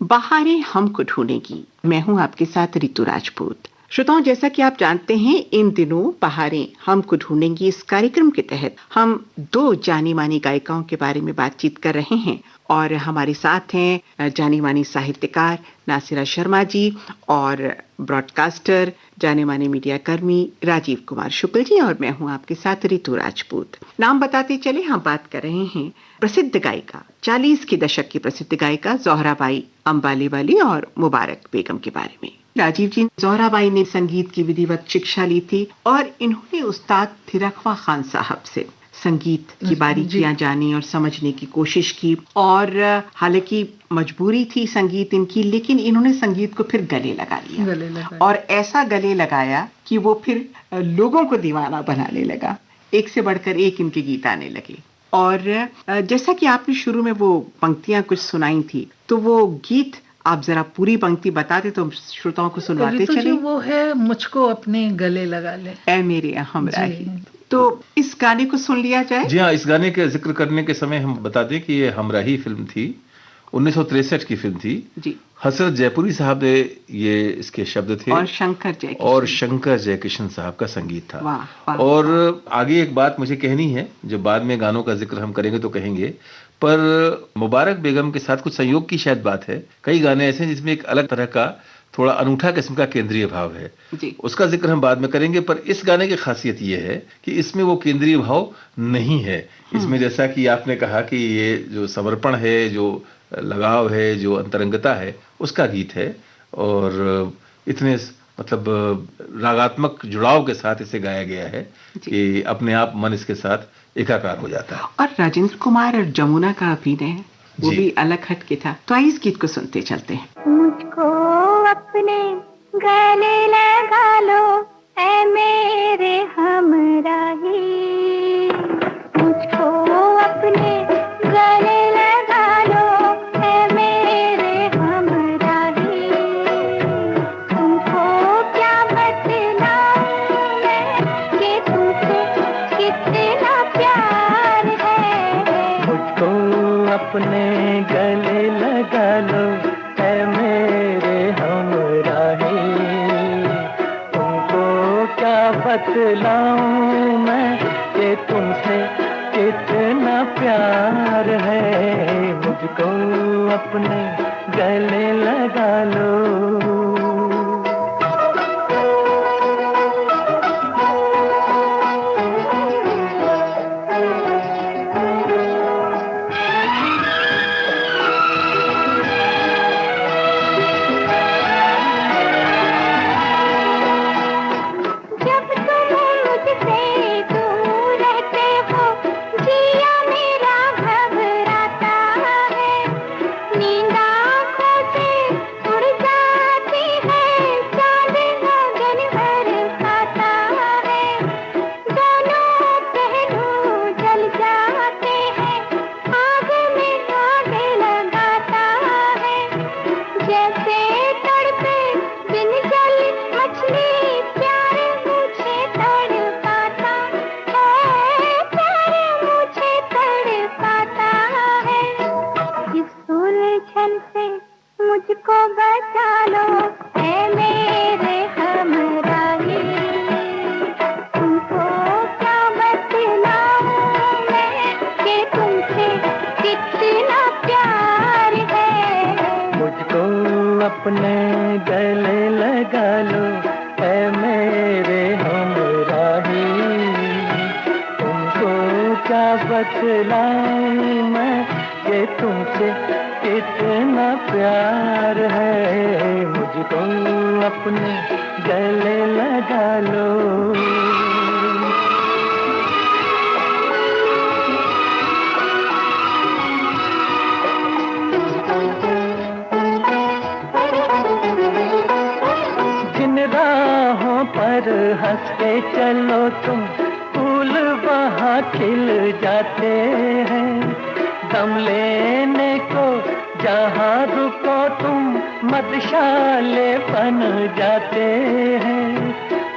बहारें हमको ढूंढेंगी। मैं हूं आपके साथ ऋतु राजपूत। श्रोताओं, जैसा कि आप जानते हैं, इन दिनों बहारें हमको ढूंढेंगी इस कार्यक्रम के तहत हम दो जानी मानी गायिकाओं के बारे में बातचीत कर रहे हैं और हमारे साथ हैं जानी मानी साहित्यकार नासिरा शर्मा जी और ब्रॉडकास्टर जाने माने मीडिया कर्मी राजीव कुमार शुक्ल जी, और मैं हूं आपके साथ ऋतु राजपूत। नाम बताते चले, हम बात कर रहे हैं प्रसिद्ध गायिका, 40 के दशक की प्रसिद्ध गायिका ज़ोहराबाई अंबाली वाली और मुबारक बेगम के बारे में। राजीव जी, ज़ोहराबाई ने संगीत की विधिवत शिक्षा ली थी और इन्होंने उस्ताद थिरकवा खान साहब से संगीत की बारीकियां जानी और समझने की कोशिश की। और हालांकि मजबूरी थी संगीत इनकी, लेकिन इन्होंने संगीत को फिर गले लगा लिया और ऐसा गले लगाया कि वो फिर लोगों को दीवाना बनाने लगा। एक से बढ़कर एक इनके गीत आने लगे। और जैसा कि आपने शुरू में वो पंक्तियां कुछ सुनाई थी, तो वो गीत आप जरा पूरी पंक्ति बताते तो श्रोताओं को सुनवाते चले। वो है मुझको अपने गले लगा ले, ऐ मेरे हमराही। तो इस गाने को सुन लिया जाए। जी हाँ, इस गाने के जिक्र करने के समय हम बता दें कि ये हमराही फिल्म थी, 1963 की फिल्म थी जी। हसरत जयपुरी साहब ने ये इसके शब्द थे और शंकर जयकिशन साहब का संगीत था। और आगे एक बात मुझे कहनी है, जब बाद में गानों का जिक्र हम करेंगे तो कहेंगे, पर मुबारक बेगम के साथ कुछ संयोग की शायद बात है। कई गाने ऐसे हैं जिसमें एक अलग तरह का थोड़ा अनूठा किस्म का केंद्रीय भाव है जी। उसका जिक्र हम बाद में करेंगे, पर इस गाने की खासियत ये है कि इसमें वो केंद्रीय भाव नहीं है। इसमें जैसा कि आपने कहा कि ये जो समर्पण है, जो लगाव है, जो अंतरंगता है, उसका गीत है और इतने मतलब रागात्मक जुड़ाव के साथ इसे गाया गया है कि अपने आप मन इसके साथ एकाकार हो जाता है। और राजेंद्र कुमार और जमुना का अभिनय वो भी अलग हटके था। तो आइए इस गीत को सुनते चलते हैं। मुझको अपने गले लगा लो ऐ मेरे हमराही, मुझको अपने गले लगा लो ऐ मेरे हमराही, तुमको क्या बतलाऊं मैं कि तुमसे कितना प्यार है। मुझको अपने गले लगा लो ऐ मेरे हमराही, तुमको क्या बतलाऊं मैं कि तुमसे कितना प्यार है। मुझको अपने गले लगा लो। मुझको बचा लो ऐ मेरे हमराही, तुमको क्या बतलाऊं मैं कि तुमसे कितना प्यार है। मुझको अपने गले लगा लो ऐ मेरे हमराही, तुमको क्या बतलाऊं मैं कि तुमसे कितना प्यार है। मुझको अपने गले लगा लो। जिन राहों पर हंस के चलो तुम, फूल वहाँ खिल जाते हैं। दम लेने को जहाँ रुको तुम, मधुशाले बन जाते हैं।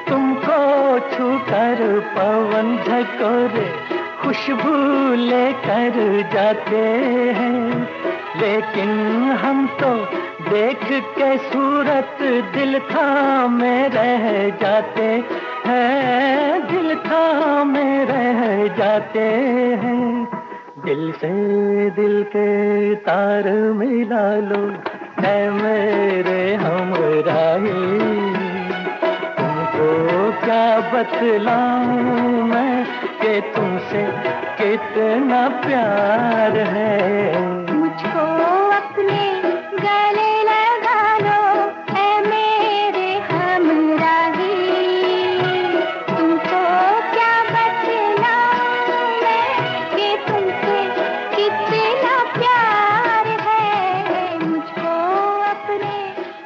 तुमको छूकर पवन झकोरे खुशबू लेकर जाते हैं। लेकिन हम तो देख के सूरत दिल थामे रह जाते हैं, दिल थामे रह जाते हैं। दिल से दिल के तार मिला लो ऐ मेरे हमराही, तुमको क्या बतलाऊं मैं कि तुमसे कितना प्यार है। मुझको अपने गले लगा लो ऐ मेरे हमराही, तुमको क्या बतलाऊं मैं कि तुमसे कितना प्यार है। मुझको अपने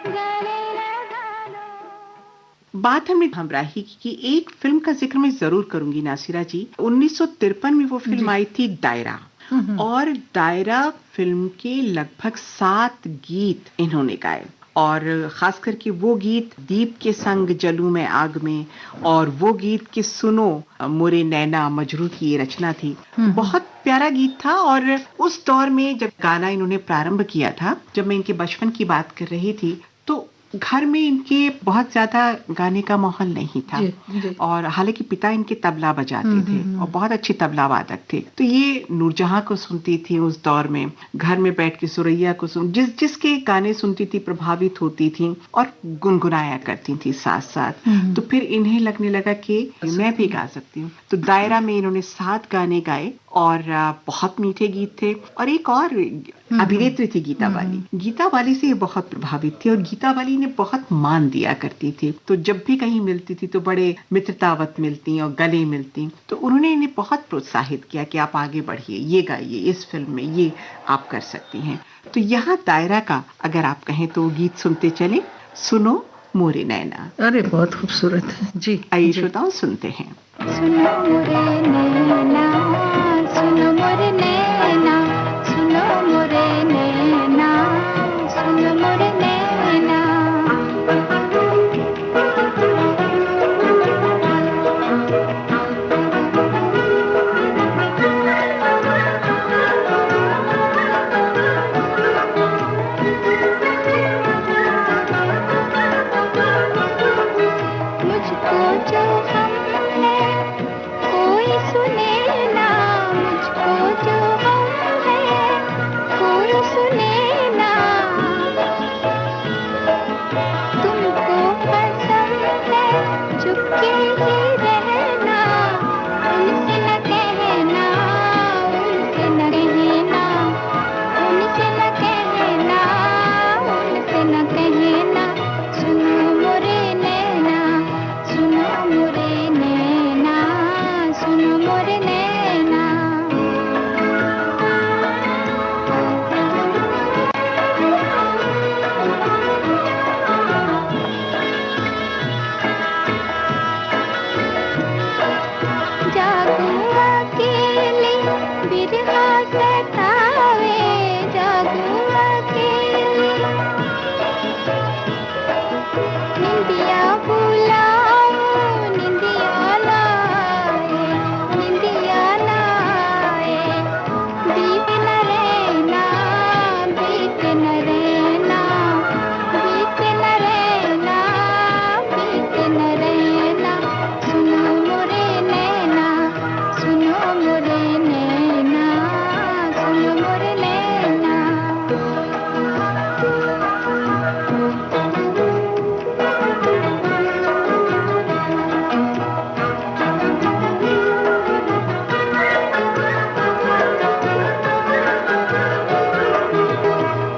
गले लगा लो। बात हमने हमराही की एक फिल्म का जिक्र मैं जरूर करूंगी नासिरा जी। 1953 में वो फिल्म आई थी दायरा, और दायरा फिल्म के लगभग 7 गीत इन्होंने गाए, और खास करके वो गीत दीप के संग जलूं मैं आग में, और वो गीत कि सुनो मोरे नैना मजरू की ये रचना थी। बहुत प्यारा गीत था। और उस दौर में जब गाना इन्होंने प्रारंभ किया था, जब मैं इनके बचपन की बात कर रही थी, तो घर में इनके बहुत ज्यादा गाने का माहौल नहीं था। जी। और हालांकि पिता इनके तबला बजाते थे और बहुत अच्छे तबला वादक थे, तो ये नूरजहां को सुनती थी उस दौर में, घर में बैठ के सुरैया को जिसके गाने सुनती थी प्रभावित होती थी और गुनगुनाया करती थी साथ साथ। तो फिर इन्हें लगने लगा कि मैं भी गा सकती हूँ। तो दायरा में इन्होंने 7 गाने गाए और बहुत मीठे गीत थे। और एक और अभिनेत्री थी गीता बाली। गीता बाली से ये बहुत प्रभावित थी, और गीता बाली ने बहुत मान दिया करती थी। तो जब भी कहीं मिलती थी तो बड़े मित्रतावत मिलती और गले मिलती। तो उन्होंने इन्हें बहुत प्रोत्साहित किया कि आप आगे बढ़िए, ये गाइए, इस फिल्म में ये आप कर सकती हैं। तो यहाँ दायरा का अगर आप कहें तो गीत सुनते चले, सुनो मोरे नैना। अरे बहुत खूबसूरत है जी। आइए श्रोताओं सुनते हैं। सुनो मोरे नैना, सुनो मोरे नैना, सुनो मोरे नैना, सुनो मोरे नैना। मुझको जो हम है कोई सुने ना, मुझको जो हम है कोई सुने ना। तुमको पसंद है चुपके ही रहना, उनसे न कहना, उनसे न कहना, उनसे न कहना, उनसे न कहना। सुनो मोरे नैना, सुनो मोरे नैना, सुनो मोरे नैना। जागूं अकेली बिरहा सतावे, जागूं अकेली निंदिया बुलाऊं, निंदिया लाए, निंदिया लाए। बीत न रहना, बीत न रहना, बीत न रहना, बीत न रहना। सुनो मोरे नैना, सुनो मोरे नैना, सुनो मोरे नैना।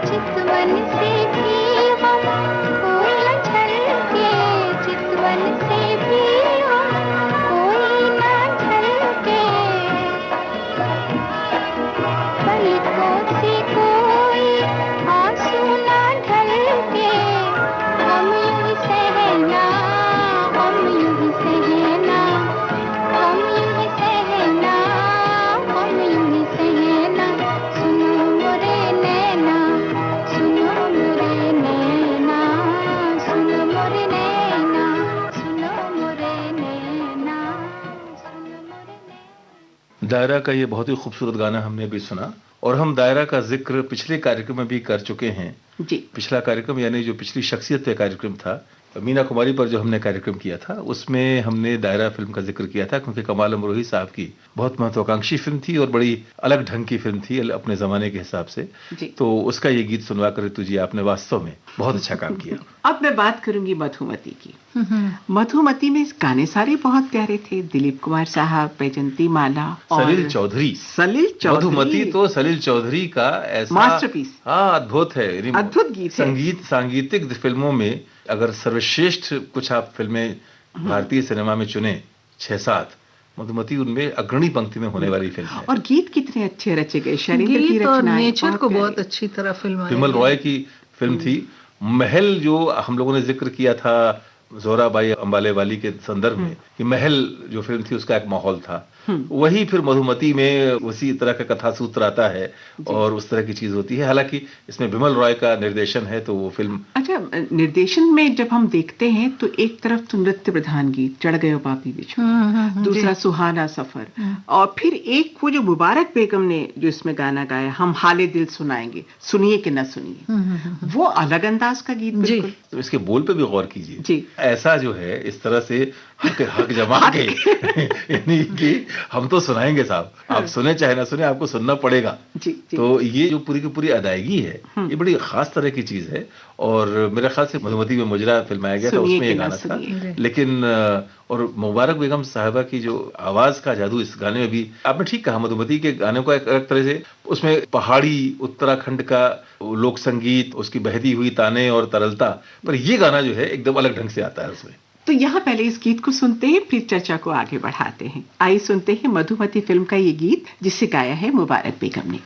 चितवन से भी हम कोई न छलके, चितवन से भी हम कोई न छलके। पलकों से कोई आंसू न ढलके। हम यूं ही सहना, हम यूं ही सहना, हम यूं ही सहना, हम यूं ही सहना। सुनो मोरे नैना, सुनो मोरे नैना, सुनो मोरे नैना, सुनो मोरे नैना, सुनो मोरे नैना। दायरा का ये बहुत ही खूबसूरत गाना हमने अभी सुना, और हम दायरा का जिक्र पिछले कार्यक्रम में भी कर चुके हैं जी। पिछला कार्यक्रम यानी जो पिछली शख्सियत पे कार्यक्रम था, मीना कुमारी पर जो हमने कार्यक्रम किया था, उसमें हमने दायरा फिल्म का जिक्र किया था, क्योंकि कमाल अमरोही साहब की बहुत महत्वाकांक्षी फिल्म थी और बड़ी अलग ढंग की फिल्म थी अपने जमाने के हिसाब से। तो उसका ये गीत सुनवा कर ऋतु जी आपने वास्तव में बहुत अच्छा काम किया। अब मैं बात करूंगी मधुमती की। मधुमती में गाने सारे बहुत प्यारे थे, दिलीप कुमार साहब, बैजंती माला और सलील चौधरी। मधुमती तो सलील चौधरी का ऐसा मास्टरपीस। हाँ, अद्भुत है, अद्भुत गीत। सांगीतिक फिल्मों में अगर सर्वश्रेष्ठ कुछ आप फिल्में भारतीय सिनेमा में चुने 6-7, मधुमती उनमें अग्रणी पंक्ति में होने वाली फिल्म है। और गीत कितने अच्छे रचे गए, शैलेंद्र की गीत और रचनाएं नेचर को बहुत अच्छी तरह फिल्म विमल रॉय की फिल्म थी। महल जो हम लोगों ने जिक्र किया था जोराबाई अंबाले वाली के संदर्भ में, कि महल जो फिल्म थी उसका एक माहौल था, वही फिर मधुमती में उसी तरह का कथा सूत्र आता है और उस तरह की चीज होती है। हालांकि इसमें विमल रॉय का निर्देशन है, तो वो फिल्म अच्छा, निर्देशन में जब हम देखते हैं तो एक तरफ तो नृत्य प्रधान गीत चढ़ गए बापी बिछू, दूसरा सुहाना सफर, और फिर एक वो जो मुबारक बेगम ने जो इसमें गाना गाया, हम हाले दिल सुनाएंगे, सुनिए कि न सुनिए, वो अलग अंदाज का गीत बिल्कुल। तो इसके बोल पे भी गौर कीजिए जी। ऐसा जो है इस तरह से हक जमा के यानी कि हम तो सुनाएंगे साहब, आप सुने चाहे ना सुने, आपको सुनना पड़ेगा। जी। तो ये जो पूरी की पूरी अदायगी है, ये बड़ी खास तरह की चीज है। और मेरे ख्याल से मधुमती में मुजरा फिल्माया गया था, उसमें ये गाना था। लेकिन और मुबारक बेगम साहिबा की जो आवाज का जादू इस गाने में भी, आपने ठीक कहा, मधुमती के गाने को एक अलग तरह से, उसमें पहाड़ी उत्तराखंड का लोक संगीत, उसकी बहती हुई ताने और तरलता, पर ये गाना जो है एकदम अलग ढंग से आता है उसमें। तो यहाँ पहले इस गीत को सुनते हैं, फिर चर्चा को आगे बढ़ाते हैं। आइए सुनते हैं मधुमती फिल्म का ये गीत, जिसे गाया है मुबारक बेगम ने।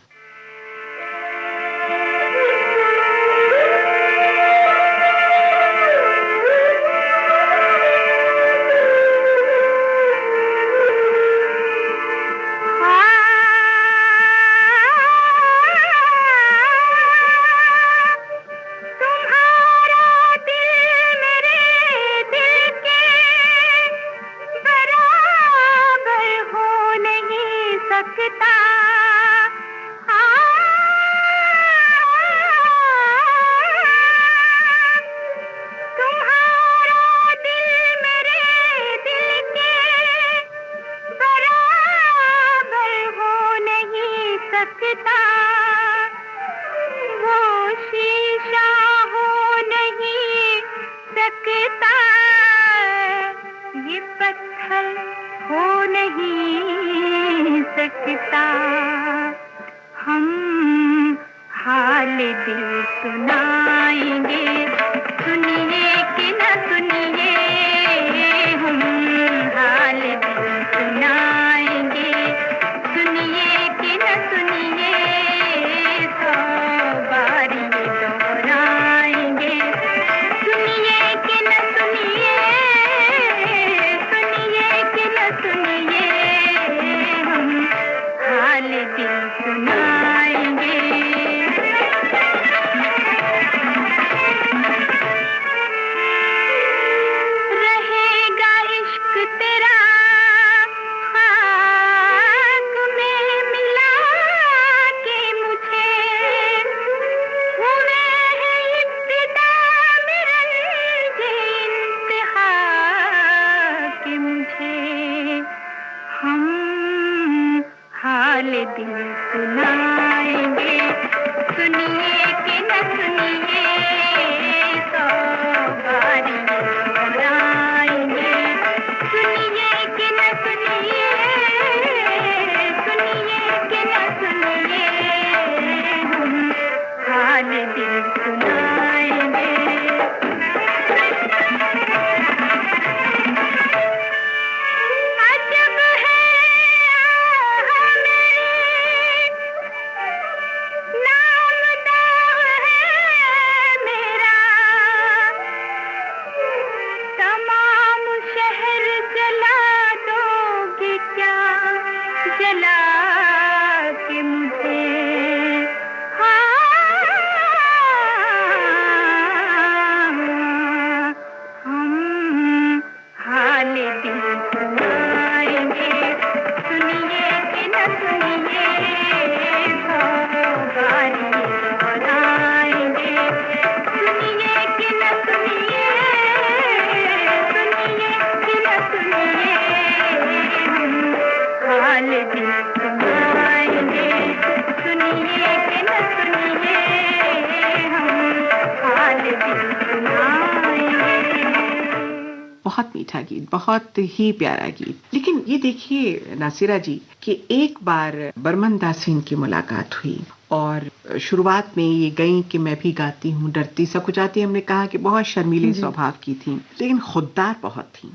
बहुत मीठा गीत, बहुत ही प्यारा गीत। लेकिन ये देखिए नासिरा जी कि एक बार बर्मन दास से इनकी मुलाकात हुई और शुरुआत में ये गई कि मैं भी गाती हूँ, डरती सकुचाती, हमने कहा कि बहुत शर्मीले स्वभाव की थी, लेकिन खुददार बहुत थी,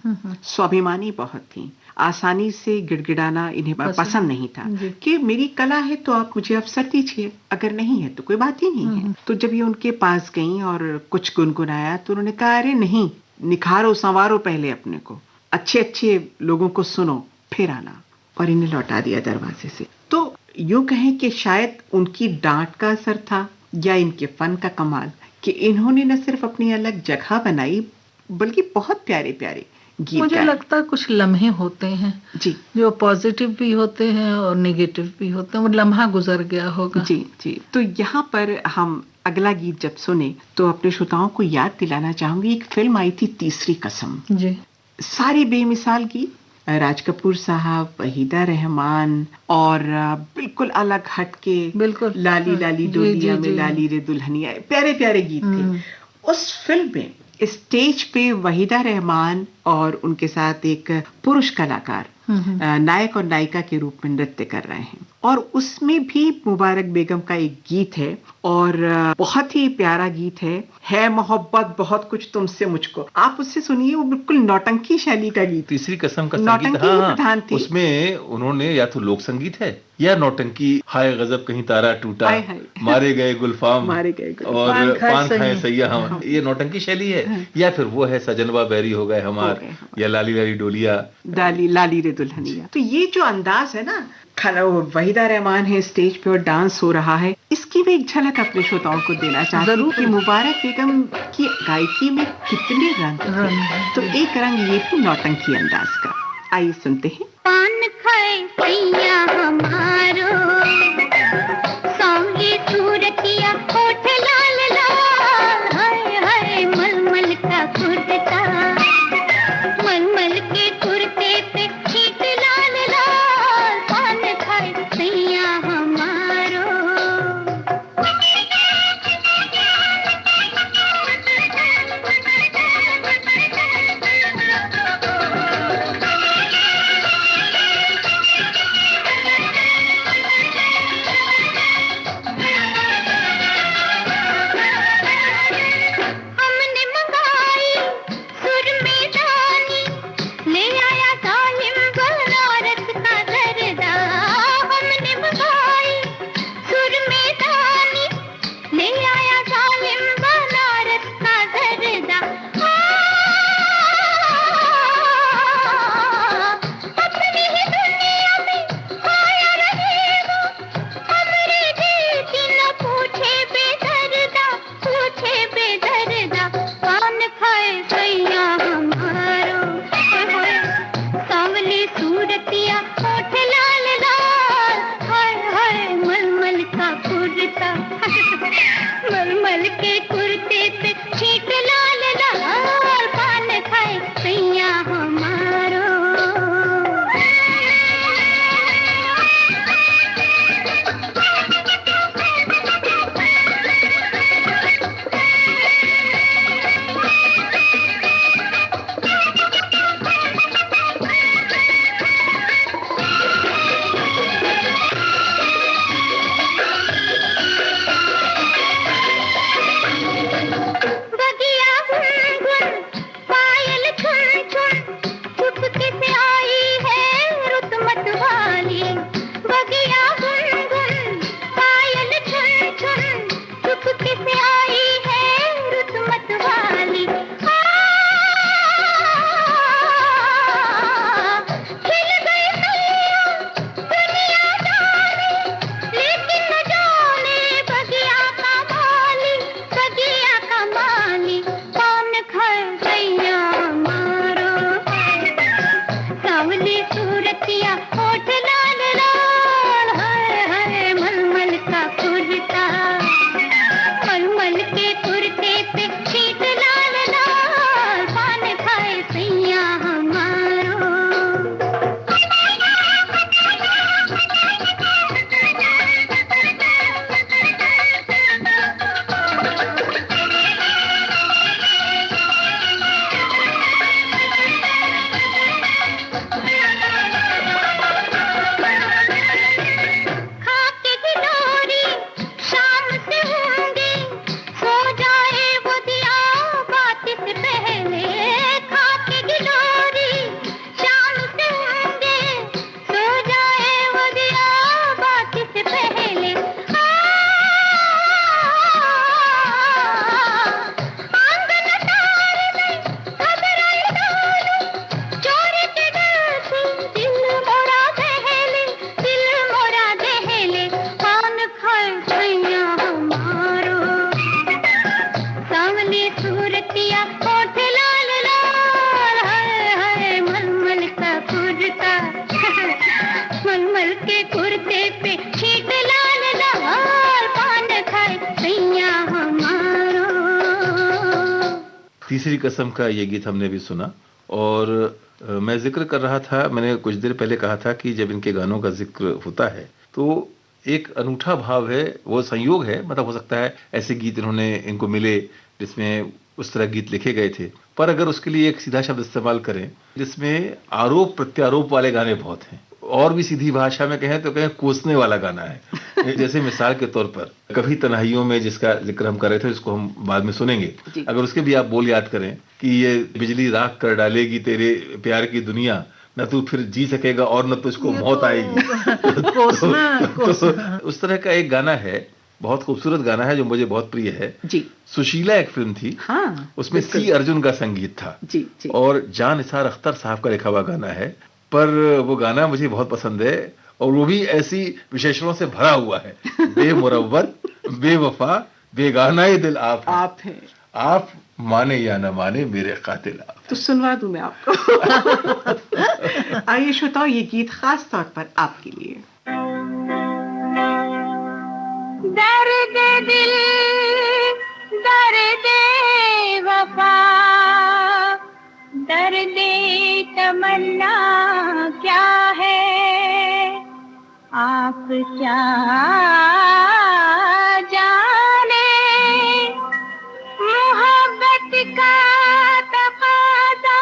स्वाभिमानी बहुत थी, आसानी से गिड़गिड़ाना इन्हें पसंद नहीं था कि मेरी कला है तो आप मुझे अवसर दीजिए, अगर नहीं है तो कोई बात ही नहीं है। तो जब ये उनके पास गई और कुछ गुनगुनाया तो उन्होंने कहा अरे नहीं, निखारो संवारो पहले अपने को, अच्छे अच्छे लोगों को सुनो फिर आना, और इन्हें लौटा दिया दरवाजे से। तो यूं कहें कि शायद उनकी डांट का असर था या इनके फन का कमाल कि इन्होंने न सिर्फ अपनी अलग जगह बनाई बल्कि बहुत प्यारे प्यारे गीत मुझे गाए। लगता है कुछ लम्हे होते हैं जी जो पॉजिटिव भी होते हैं और नेगेटिव भी होते हैं, वो लम्हा गुजर गया होगा। जी जी। तो यहाँ पर हम अगला गीत जब सुने तो अपने श्रोताओं को याद दिलाना चाहूंगी, एक फिल्म आई थी तीसरी कसम, जी, सारे बेमिसाल गीत, राज कपूर साहब, वहीदा रहमान और बिल्कुल अलग हटके, बिल्कुल लाली लाली जी, डोलिया जी, में जी। लाली रे दुल्हनिया, प्यारे प्यारे गीत थे। उस फिल्म में स्टेज पे वहीदा रहमान और उनके साथ एक पुरुष कलाकार नायक और नायिका के रूप में नृत्य कर रहे हैं, और उसमें भी मुबारक बेगम का एक गीत है और बहुत ही प्यारा गीत है मोहब्बत बहुत कुछ तुमसे मुझको। आप उससे सुनिए, वो बिल्कुल नौटंकी शैली का गीत, तीसरी कसम का संगीत, नौटंकी ही प्रधान थी उसमें उन्होंने या तो लोक संगीत है या नौटंकी, हाय गजब कहीं तारा टूटा, हाय हाय। मारे गए गुलफाम, मारे गए गुलफाम, और पान खाए सैय्या। सैया हम, ये नौटंकी शैली है। या फिर वो है सजनवा बैरी हो गए हमार, या लाली लाली डोलिया, डाली लाली रे दुल्हनिया। तो ये जो अंदाज है ना, खाना वहीदा रहमान है स्टेज पे और डांस हो रहा है, इसकी भी एक झलक अपने श्रोताओं को देना चाहती हूँ कि मुबारक बेगम की गायकी में कितने रंग थे। तो एक रंग ये भी नौटंकी अंदाज का, आइए सुनते हैं। पान खाए सैया हमारो, सांवली सूरतिया होठ लाल लाल, हाय हाय मलमल का कुर्ता, मलमल के कुर्ते पे छींट लाल लाल, पान खाए सैया हमारो। हमने मंगाई सुर में दानी, ले आया जालिम बनारस का जरदा। हमने मंगाई सुर में दानी, ले आया जालिम बनारस का जरदा। अपनी ही दुनिया में आया रहे वो, हमरे दिल की न पूछे बेदर्दा, पूछे बेदर्दा। पान खाए सैया हमारो, सांवली सूरतिया होठ लाल लाल, हाय हाय मलमल का कुर्ता, मलमल के कुर्ते पे छींट लाल लाल, पान खाए सैया हमारो। बगिया गुनगुन पायल छुन छुन, चुपके से आई है रुत मतवाली। बगिया गुनगुन पायल छुन छुन, चुपके से आई है रुत मतवाली। खिल गई सैया दुनिया जाने, लेकिन न जाने बगिया का माली, बगिया का माली। पान खाए सैया मारो, सांवली सूरतिया होठ लाल लाल, हाय हाय मलमल का कुर्ता, मलमल के कुर्ते पे छींट लाल लाल, पान खाए सैया हमारो। सूरतिया होठ लाल लाल, हाय हाय मलमल का कुर्ता, मलमल के कुर्ते पे छीट लाल लाल, पान खाए सैया हमारो। तीसरी कसम का ये गीत हमने भी सुना। और मैं जिक्र कर रहा था, मैंने कुछ देर पहले कहा था कि जब इनके गानों का जिक्र होता है तो एक अनूठा भाव है, वो संयोग है, मतलब हो सकता है ऐसे गीत इन्होंने इनको मिले जिसमें उस तरह गीत लिखे गए थे, पर अगर उसके लिए एक सीधा शब्द इस्तेमाल करें जिसमें आरोप प्रत्यारोप वाले गाने बहुत हैं, और भी सीधी भाषा में कहें तो कहें कोसने वाला गाना है। जैसे मिसाल के तौर पर कभी तन्हाइयों में, जिसका जिक्र हम कर रहे थे, जिसको हम बाद में सुनेंगे, अगर उसके भी आप बोल याद करें कि ये बिजली राख कर डालेगी तेरे प्यार की दुनिया, न तू फिर जी सकेगा और न तुझको मौत आएगी। तो उस तरह का एक गाना है, बहुत खूबसूरत गाना है जो मुझे बहुत प्रिय है जी। सुशीला एक फिल्म थी, हाँ, उसमें सी अर्जुन का संगीत था जी, जी। और जान निसार अख्तर साहब का लिखा हुआ गाना है, पर वो गाना मुझे बहुत पसंद है और वो भी ऐसी विशेषणों से भरा हुआ है, बेमुरव्वत, बेवफा, बेगाना ये दिल आप हैं, आप माने या न माने मेरे कातिल आप। तो सुनवा दूं मैं आपको। आइए श्रोताओं, ये गीत खास तौर पर आपके लिए। दर्द दिल, दर्द वफा, दर्द तमन्ना क्या है, आप क्या जाने, मोहब्बत का तकाज़ा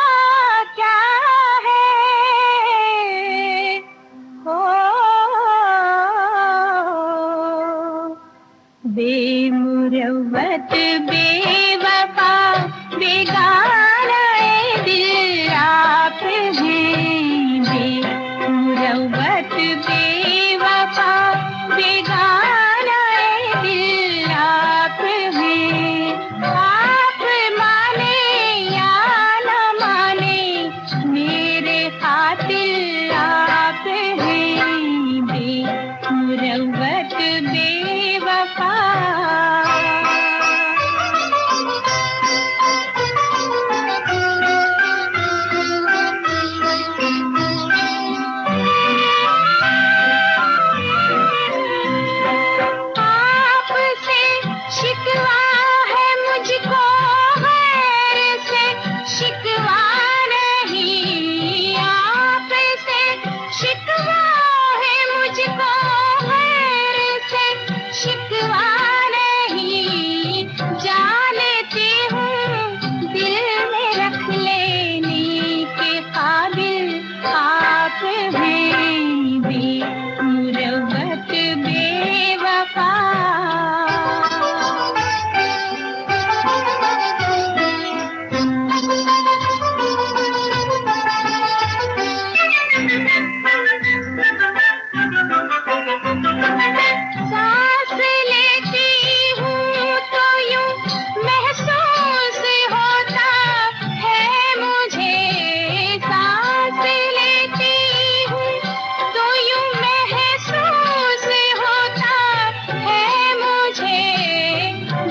क्या है, हो बेमुरव्वत बेवफा बेगाना ए दिल आप हैं, बेमुरव्वत बेवफा बेगाना ए दिल आप हैं, आप माने या न माने मेरे कातिल आप हैं, बेमुरव्वत बेवफा। आपसे शिकवा है मुझको, गैर से शिकवा नहीं, आपसे शिकवा है मुझको, गैर से शिकवा नहीं, जानती हूँ दिल में रख लेने के काबिल आप हैं, बेमुरव्वत बेवफा। सांस लेती हूँ तो यूं महसूस होता है मुझे, सांस लेती हूँ तो यूं महसूस होता है मुझे,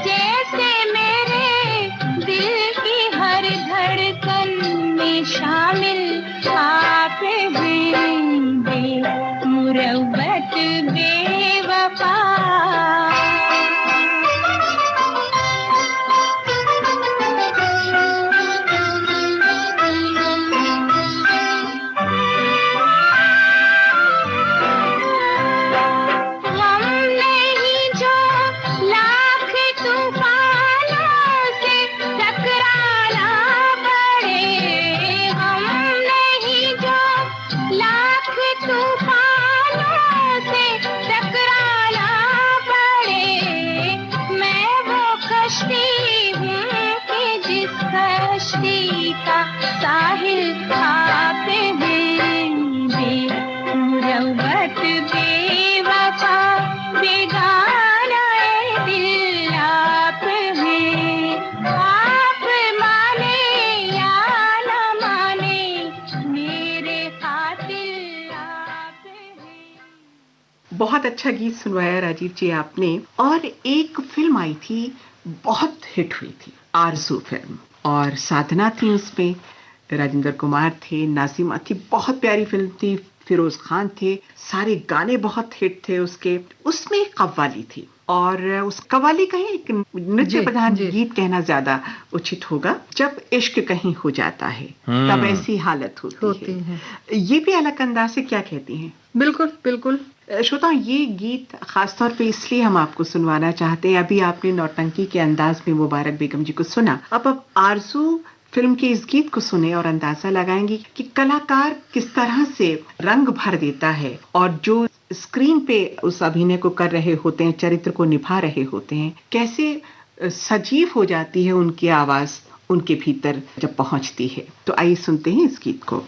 जैसे मेरे दिल की हर धड़कन में शामिल आप हैं, बेमुरव्वत बेवफा। हम नहीं जो लाख तूफानों से टकराना पड़े, हम नहीं जो लाख तूफानों से टकराना पड़े, मैं वो कश्ती हूँ कि जिस कश्ती का साहिल आप हैं, बेमुरव्वत बेवफा बेगाना ए दिल आप हैं, आप माने या न माने मेरे कातिल आप हैं। बहुत अच्छा गीत सुनवाया राजीव जी आपने। और एक फिल्म आई थी बहुत हिट हुई थी, आरज़ू फिल्म। और साधना थी उसमें, राजेंद्र कुमार थे, नाज़िमा थी, बहुत प्यारी फिल्म थी, फिरोज खान थे, सारे गाने बहुत हिट थे उसके। उसमें एक कव्वाली थी, और उस कव्वाली का एक नृत्य प्रधान गीत कहना ज्यादा उचित होगा। जब इश्क कहीं हो जाता है तब ऐसी हालत होती है। ये भी अलग अंदाज से क्या कहती हैं? बिल्कुल बिल्कुल। श्रोता, ये गीत खासतौर पे इसलिए हम आपको सुनवाना चाहते हैं। अभी आपने नौटंकी के अंदाज में मुबारक बेगम जी को सुना, अब आरज़ू फिल्म के इस गीत को सुने और अंदाजा लगाएंगे कि कलाकार किस तरह से रंग भर देता है, और जो स्क्रीन पे उस अभिनय को कर रहे होते हैं, चरित्र को निभा रहे होते हैं, कैसे सजीव हो जाती है उनकी आवाज उनके भीतर जब पहुंचती है। तो आइए सुनते हैं इस गीत को।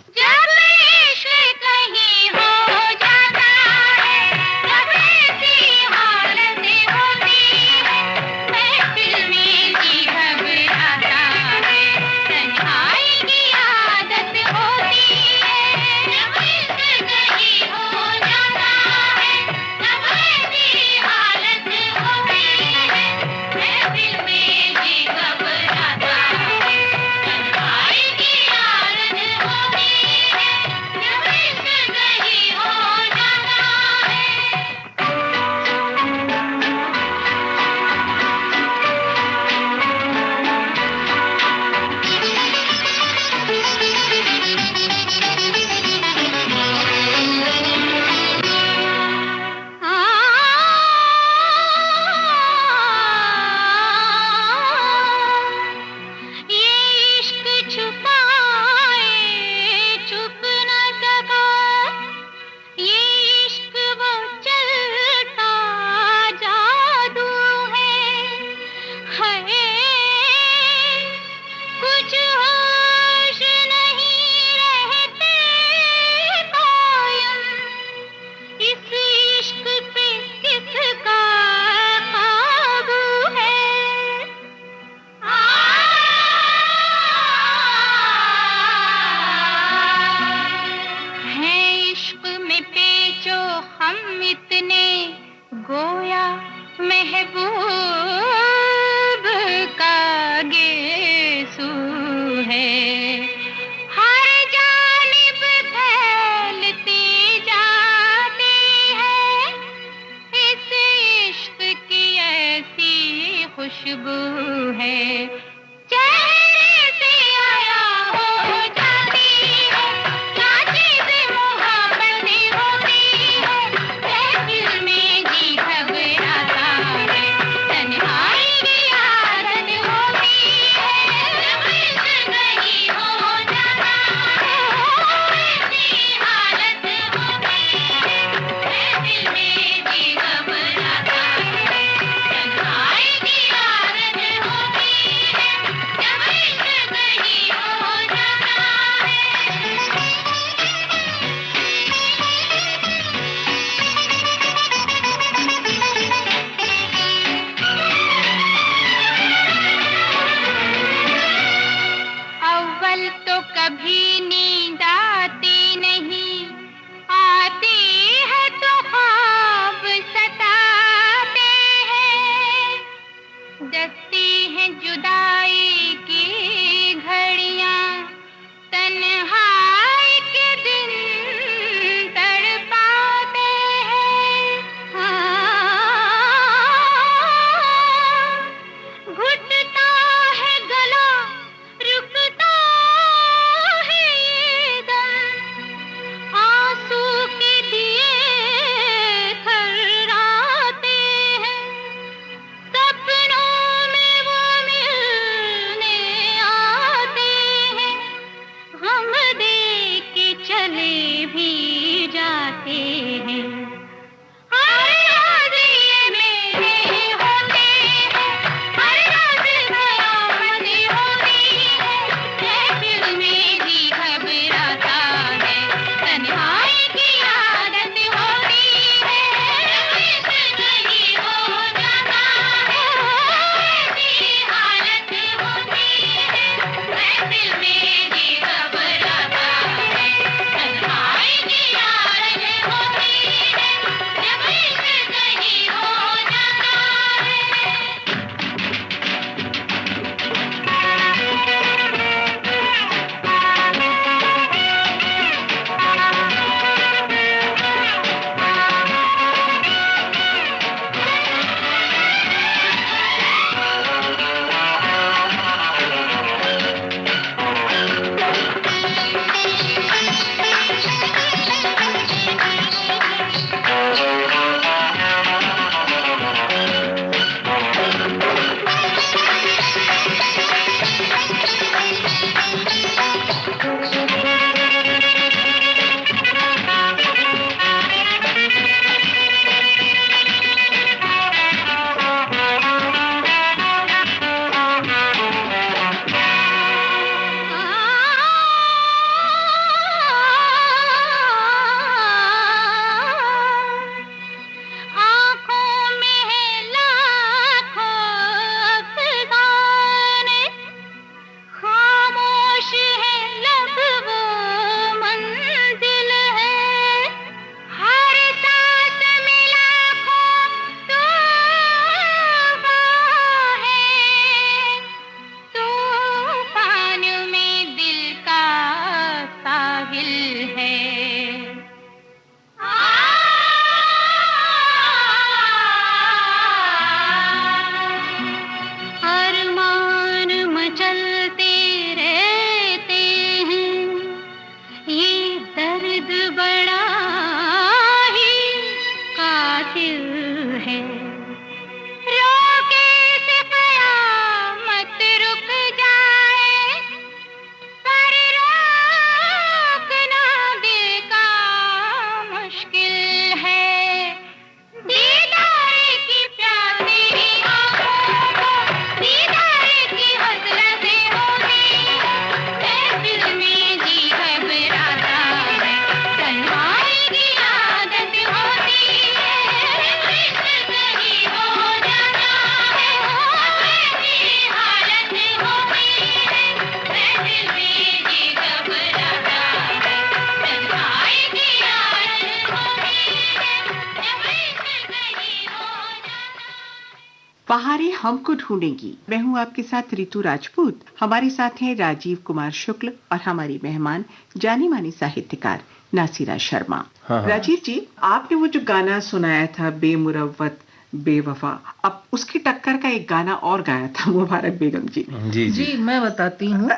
बहारें हमको ढूंढेंगी। मैं हूं आपके साथ ऋतु राजपूत। हमारे साथ हैं राजीव कुमार शुक्ल और हमारी मेहमान जानी मानी साहित्यकार नासिरा शर्मा। हाँ। राजीव जी, आपने वो जो गाना सुनाया था बेमुरव्वत बेवफा, अब उसकी टक्कर का एक गाना और गाया था मुबारक बेगम जी। जी मैं बताती हूँ।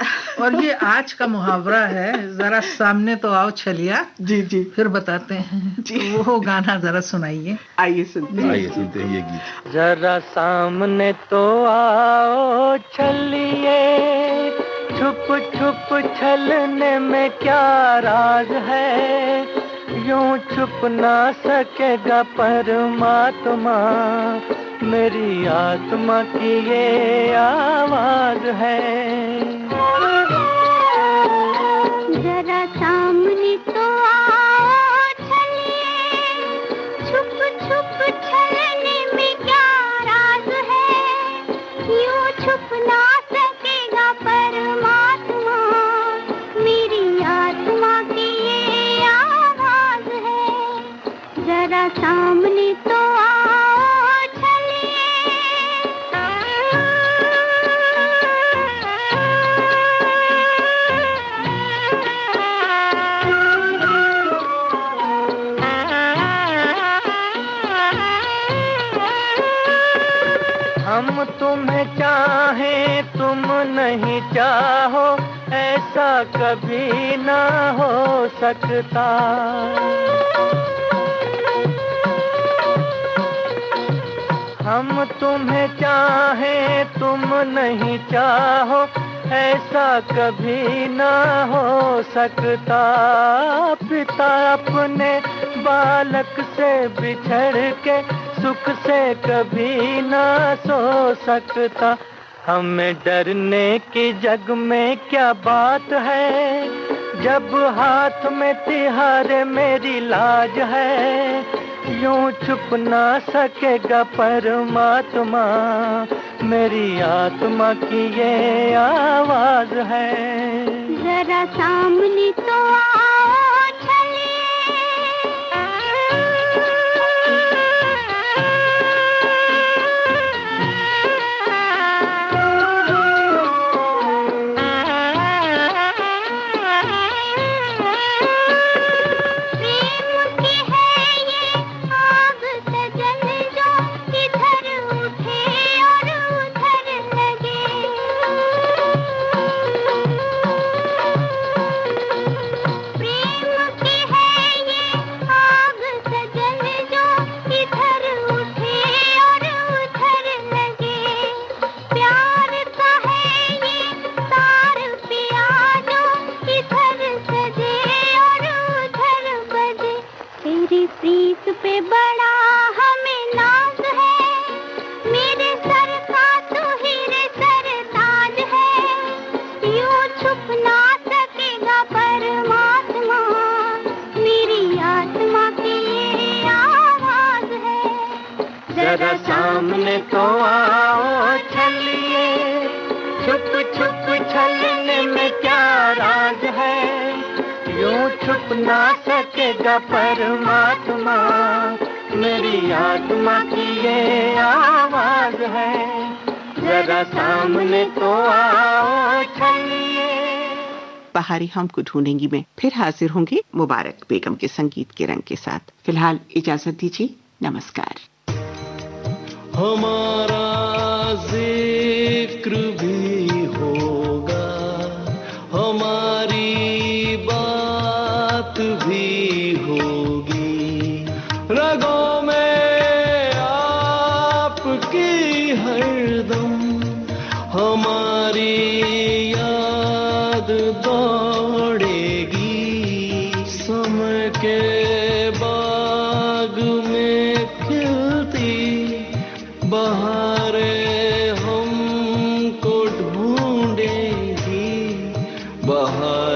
और ये आज का मुहावरा है, जरा सामने तो आओ छलिया। जी जी, फिर बताते हैं जी। तो वो गाना जरा सुनाइए। आइए सुनते हैं ये गीत। जरा सामने तो आओ छलिए, छुप छुप छलने में क्या राज है, यूं छुप ना सकेगा परमात्मा, मेरी आत्मा की ये आवाज है। जरा सामने तो आओ छलिए, छुप छुप छलने में क्या राज है, यूं छुप ना सकेगा परमात्मा, मेरी आत्मा की ये आवाज है। जरा सामने तो आओ छलिए। हम तुम्हें चाहें तुम नहीं चाहो, ऐसा कभी ना हो सकता। हम तुम्हें चाहें तुम नहीं चाहो, ऐसा कभी ना हो सकता। पिता अपने बालक से बिछड़ के सुख से कभी ना सो सकता। हमें डरने की जग में क्या बात है, जब हाथ में तिहारे मेरी लाज है, यूं छुप ना सकेगा परमात्मा, मेरी आत्मा की ये आवाज है। जरा सामने तो आओ छलिए। प्रीत पे बड़ा हमें नाज है, मेरे सर का तो हीरे सरताज है, यूं छुप ना सकेगा परमात्मा, मेरी आत्मा की ये आवाज है। जरा सामने तो आओ छलिए, छुप छुप छलने में क्या राज है, यूं छुप ना सकेगा परमात्मा, मेरी आत्मा की ये आवाज है। जरा सामने तो आओ छलिए। बहारें हमको ढूंढेंगी में फिर हाजिर होंगे मुबारक बेगम के संगीत के रंग के साथ। फिलहाल इजाजत दीजिए, नमस्कार। हमारा जिक्र भी होगा, हमारी बात भी होगी, रगों में आपकी हरदम हमारी याद दौड़ेगी। समय के बाग में खिलती बहारें हमको ढूंढेगी, बहार